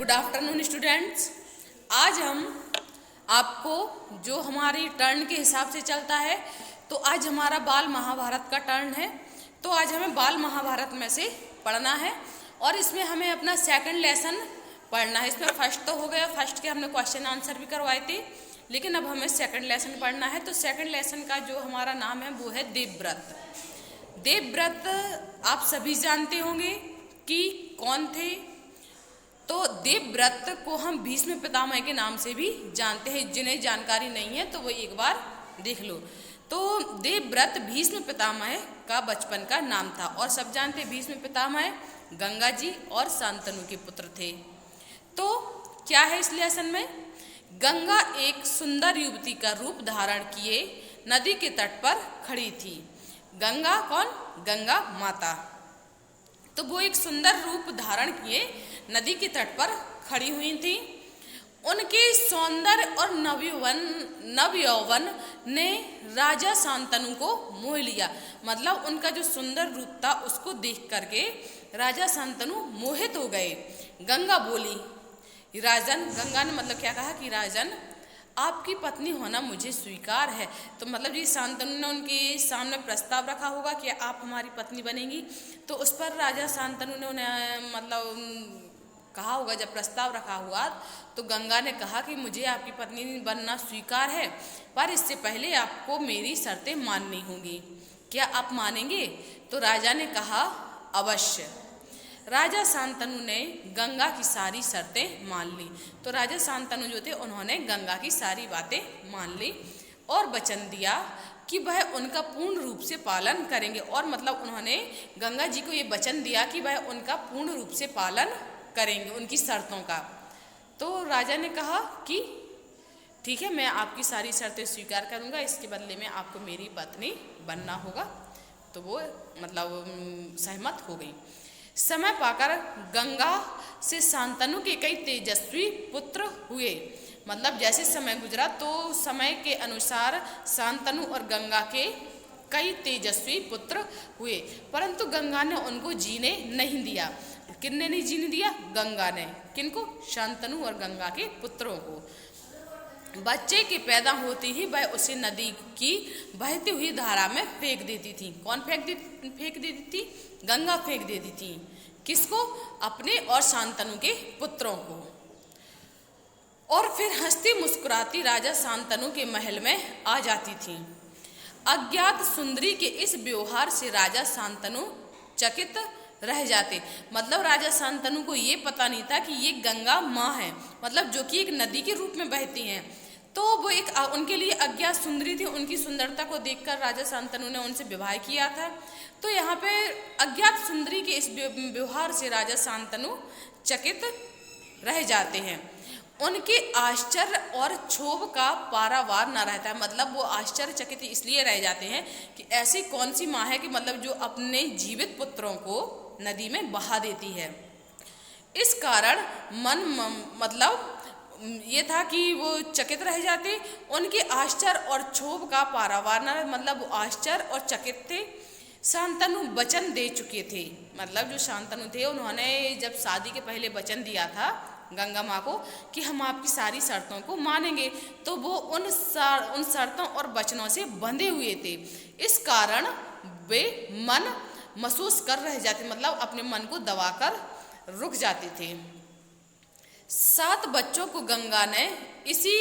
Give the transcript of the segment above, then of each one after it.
Good afternoon students. आज हम आपको जो हमारी टर्न के हिसाब से चलता है, तो आज हमारा बाल महाभारत का टर्न है। तो आज हमें बाल महाभारत में से पढ़ना है और इसमें हमें अपना सेकंड लेसन पढ़ना है। इसमें फर्स्ट तो हो गया, फर्स्ट के हमने क्वेश्चन आंसर भी करवाए थे, लेकिन अब हमें सेकंड लेसन पढ़ना है। तो सेकंड लेसन का जो हमारा नाम है वो है देवव्रत। देवव्रत आप सभी जानते होंगे कि कौन थे। तो देवव्रत को हम भीष्म पितामह के नाम से भी जानते हैं। जिन्हें जानकारी नहीं है तो वो एक बार देख लो। तो देवव्रत भीष्म पितामह का बचपन का नाम था और सब जानते भीष्म पितामह गंगा जी और शांतनु के पुत्र थे। तो क्या है इस लेसन में, गंगा एक सुंदर युवती का रूप धारण किए नदी के तट पर खड़ी थी। गंगा कौन? गंगा माता। तो वो एक सुंदर रूप धारण किए नदी के तट पर खड़ी हुई थी। उनके सौंदर्य और नवयौवन ने राजा शांतनु को मोह लिया। मतलब उनका जो सुंदर रूप था उसको देख करके राजा शांतनु मोहित हो गए। गंगा बोली, राजन, गंगा ने मतलब क्या कहा कि राजन आपकी पत्नी होना मुझे स्वीकार है। तो मतलब ये शांतनु ने उनके सामने प्रस्ताव रखा होगा कि आप हमारी पत्नी बनेंगी। तो उस पर राजा शांतनु ने उन्हें मतलब कहा होगा, जब प्रस्ताव रखा हुआ तो गंगा ने कहा कि मुझे आपकी पत्नी बनना स्वीकार है, पर इससे पहले आपको मेरी शर्तें माननी होंगी। क्या आप मानेंगे? तो राजा ने कहा अवश्य। राजा शांतनु ने गंगा की सारी शर्तें मान ली। तो राजा शांतनु जो थे उन्होंने गंगा की सारी बातें मान ली और वचन दिया कि वह उनका पूर्ण रूप से पालन करेंगे। और मतलब उन्होंने गंगा जी को ये वचन दिया कि वह उनका पूर्ण रूप से पालन करेंगे उनकी शर्तों का। तो राजा ने कहा कि ठीक है, मैं आपकी सारी शर्तें स्वीकार करूंगा, इसके बदले में आपको मेरी पत्नी बनना होगा। तो वो मतलब सहमत हो गई। समय पाकर गंगा से शांतनु के कई तेजस्वी पुत्र हुए। मतलब जैसे समय गुजरा तो समय के अनुसार शांतनु और गंगा के कई तेजस्वी पुत्र हुए, परंतु गंगा ने उनको जीने नहीं दिया। किसने नहीं जीने दिया? गंगा ने। किनको? शांतनु और गंगा के पुत्रों को। बच्चे के पैदा होते ही वह उसे नदी की बहती हुई धारा में फेंक देती थी। कौन फेंक देती थी? गंगा फेंक देती थी। किसको? अपने और शांतनु के पुत्रों को। और फिर हंसती मुस्कुराती राजा शांतनु के महल में आ जाती थी। अज्ञात सुंदरी के इस व्यवहार से राजा शांतनु चकित रह जाते। मतलब राजा शांतनु को ये पता नहीं था कि ये गंगा माँ है, मतलब जो कि एक नदी के रूप में बहती हैं। तो वो एक उनके लिए अज्ञात सुंदरी थी। उनकी सुंदरता को देखकर राजा शांतनु ने उनसे विवाह किया था। तो यहाँ पे अज्ञात सुंदरी के इस व्यवहार से राजा शांतनु चकित रह जाते हैं। उनके आश्चर्य और क्षोभ का पारावार न रहता है। मतलब वो आश्चर्यचकित इसलिए रह जाते हैं कि ऐसी कौन सी माँ है कि मतलब जो अपने जीवित पुत्रों को नदी में बहा देती है। इस कारण मतलब ये था कि वो चकित रह जाते। उनके आश्चर्य और क्षोभ का पारावार न, मतलब वो आश्चर्य और चकित थे। शांतनु वचन दे चुके थे। मतलब जो शांतनु थे उन्होंने जब शादी के पहले वचन दिया था गंगा माँ को कि हम आपकी सारी शर्तों को मानेंगे, तो वो उन शर्तों और वचनों से बंधे हुए थे। इस कारण वे मन महसूस कर रह जाते, मतलब अपने मन को दबाकर रुक जाते थे। 7 बच्चों को गंगा ने इसी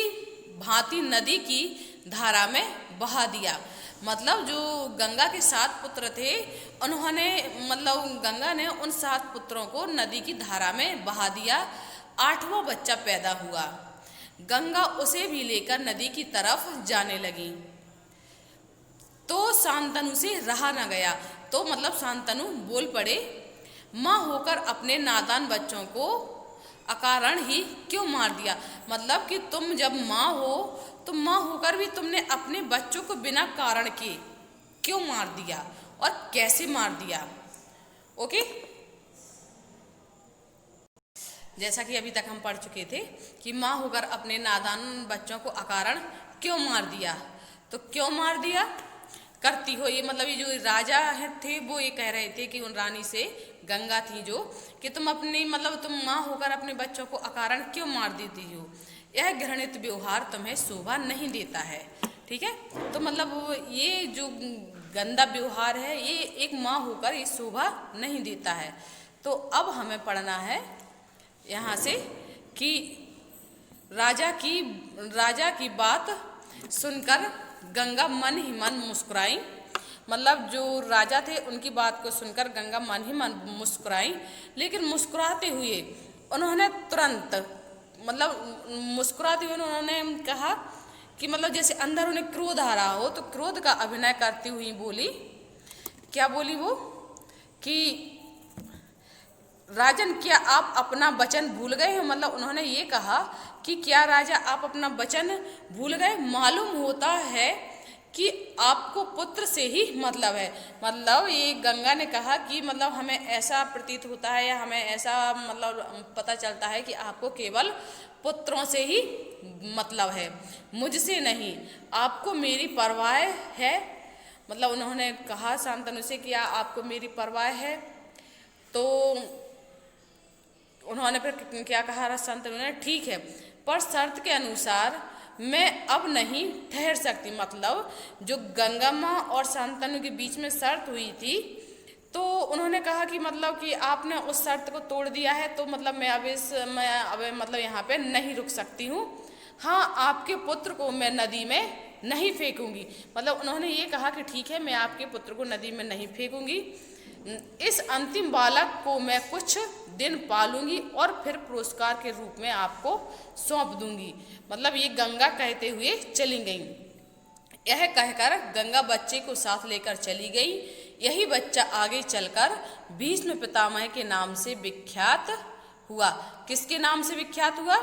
भांति नदी की धारा में बहा दिया। मतलब जो गंगा के 7 पुत्र थे उन्होंने मतलब गंगा ने उन 7 पुत्रों को नदी की धारा में बहा दिया। 8वां बच्चा पैदा हुआ। गंगा उसे भी लेकर नदी की तरफ जाने लगी तो शांतनु से रहा न गया। तो मतलब शांतनु बोल पड़े, माँ होकर अपने नादान बच्चों को अकारण ही क्यों मार दिया। मतलब कि तुम जब माँ हो तो माँ होकर भी तुमने अपने बच्चों को बिना कारण के क्यों मार दिया और कैसे मार दिया। ओके, जैसा कि अभी तक हम पढ़ चुके थे कि माँ होकर अपने नादान बच्चों को अकारण क्यों मार दिया। तो क्यों मार दिया? करती हो। ये मतलब ये जो राजा है थे वो ये कह रहे थे कि उन रानी से, गंगा थी जो, कि तुम अपनी मतलब तुम माँ होकर अपने बच्चों को अकारण क्यों मार देती हो, यह घृणित व्यवहार तुम्हें शोभा नहीं देता है। ठीक है, तो मतलब ये जो गंदा व्यवहार है ये एक माँ होकर ये शोभा नहीं देता है। तो अब हमें पढ़ना है यहाँ से कि राजा की बात सुनकर गंगा मन ही मन मुस्कुराई। मतलब जो राजा थे उनकी बात को सुनकर गंगा मन ही मन मुस्कुराई, लेकिन मुस्कुराते हुए उन्होंने तुरंत मतलब मुस्कुराते हुए उन्होंने कहा कि मतलब जैसे अंदर उन्हें क्रोध आ रहा हो, तो क्रोध का अभिनय करती हुई बोली, क्या बोली वो कि राजन क्या आप अपना वचन भूल गए हो। मतलब उन्होंने ये कहा कि क्या राजा आप अपना वचन भूल गए, मालूम होता है कि आपको पुत्र से ही मतलब है। मतलब ये गंगा ने कहा कि मतलब हमें ऐसा प्रतीत होता है या हमें ऐसा मतलब पता चलता है कि आपको केवल पुत्रों से ही मतलब है, मुझसे नहीं, आपको मेरी परवाह है। मतलब उन्होंने कहा शांतनु से कि आपको मेरी परवाह है। तो उन्होंने फिर क्या कहा शांतनु ने, ठीक है पर शर्त के अनुसार मैं अब नहीं ठहर सकती। मतलब जो गंगा माँ और शांतनु के बीच में शर्त हुई थी, तो उन्होंने कहा कि मतलब कि आपने उस शर्त को तोड़ दिया है, तो मतलब मैं अब मतलब यहाँ पे नहीं रुक सकती हूँ। हाँ, आपके पुत्र को मैं नदी में नहीं फेंकूंगी। मतलब उन्होंने ये कहा कि ठीक है मैं आपके पुत्र को नदी में नहीं फेंकूंगी, इस अंतिम बालक को मैं कुछ दिन पालूंगी और फिर पुरस्कार के रूप में आपको सौंप दूंगी। मतलब ये गंगा कहते हुए चली गई। यह कहकर गंगा बच्चे को साथ लेकर चली गई। यही बच्चा आगे चलकर भीष्म पितामह के नाम से विख्यात हुआ। किसके नाम से विख्यात हुआ?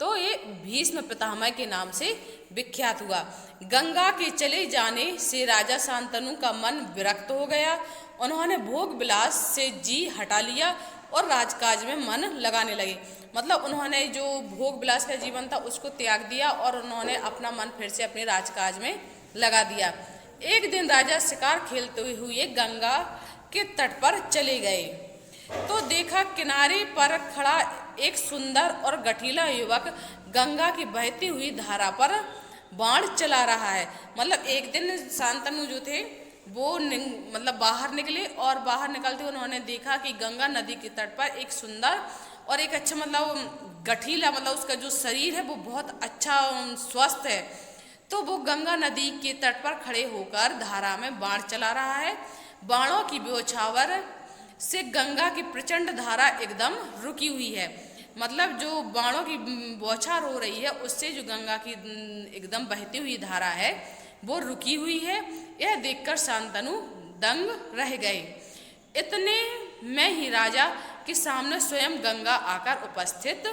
तो ये भीष्म पितामह के नाम से विख्यात हुआ। गंगा के चले जाने से राजा शांतनु का मन विरक्त हो गया। उन्होंने भोग विलास से जी हटा लिया और राजकाज में मन लगाने लगे। मतलब उन्होंने जो भोग विलास का जीवन था उसको त्याग दिया और उन्होंने अपना मन फिर से अपने राजकाज में लगा दिया। एक दिन राजा शिकार खेलते हुए गंगा के तट पर चले गए तो देखा किनारे पर खड़ा एक सुंदर और गठीला युवक गंगा की बहती हुई धारा पर बाण चला रहा है। मतलब एक दिन शांतनु जो थे वो मतलब बाहर निकले और बाहर निकलते उन्होंने देखा कि गंगा नदी के तट पर एक सुंदर और एक अच्छा मतलब गठीला, मतलब उसका जो शरीर है वो बहुत अच्छा स्वस्थ है। तो वो गंगा नदी के तट पर खड़े होकर धारा में बाण चला रहा है। बाणों की बौछावर से गंगा की प्रचंड धारा एकदम रुकी हुई है। मतलब जो बाणों की बौछार हो रही है उससे जो गंगा की एकदम बहती हुई धारा है वो रुकी हुई है। यह देखकर शांतनु दंग रह गए। इतने में ही राजा के सामने स्वयं गंगा आकर उपस्थित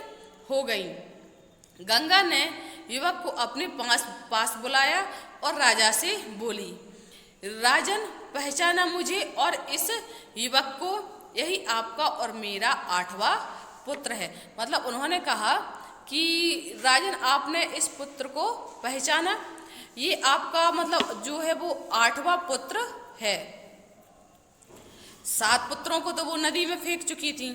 हो गई। गंगा ने युवक को अपने पास बुलाया और राजा से बोली, राजन पहचाना मुझे और इस युवक को, यही आपका और मेरा 8वां पुत्र है। मतलब उन्होंने कहा कि राजन आपने इस पुत्र को पहचाना, ये आपका मतलब जो है वो 8वां पुत्र है। 7 पुत्रों को तो वो नदी में फेंक चुकी थी,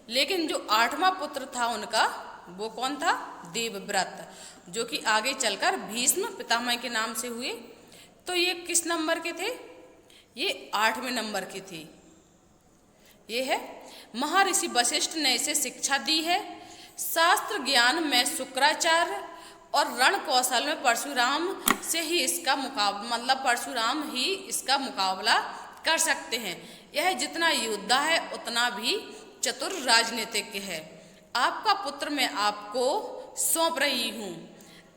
लेकिन जो 8वां पुत्र था उनका वो कौन था? देवव्रत, जो कि आगे चलकर भीष्म पितामह के नाम से हुए। तो ये किस नंबर के थे? ये 8वें नंबर के थे। ये है महर्षि वशिष्ठ ने इसे शिक्षा दी है। शास्त्र ज्ञान में शुक्राचार्य और रण कौशल में परशुराम से ही इसका मुकाबला, मतलब परशुराम ही इसका मुकाबला कर सकते हैं। यह जितना योद्धा है उतना भी चतुर राजनीतिज्ञ है। आपका पुत्र मैं आपको सौंप रही हूँ,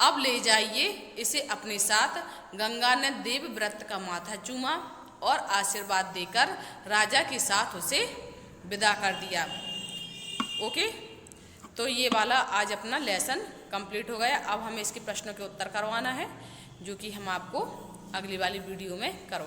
अब ले जाइए इसे अपने साथ। गंगा ने देवव्रत का माथा चूमा और आशीर्वाद देकर राजा के साथ उसे विदा कर दिया। ओके, तो ये वाला आज अपना लेसन कंप्लीट हो गया। अब हमें इसके प्रश्नों के उत्तर करवाना है, जो कि हम आपको अगली वाली वीडियो में करवा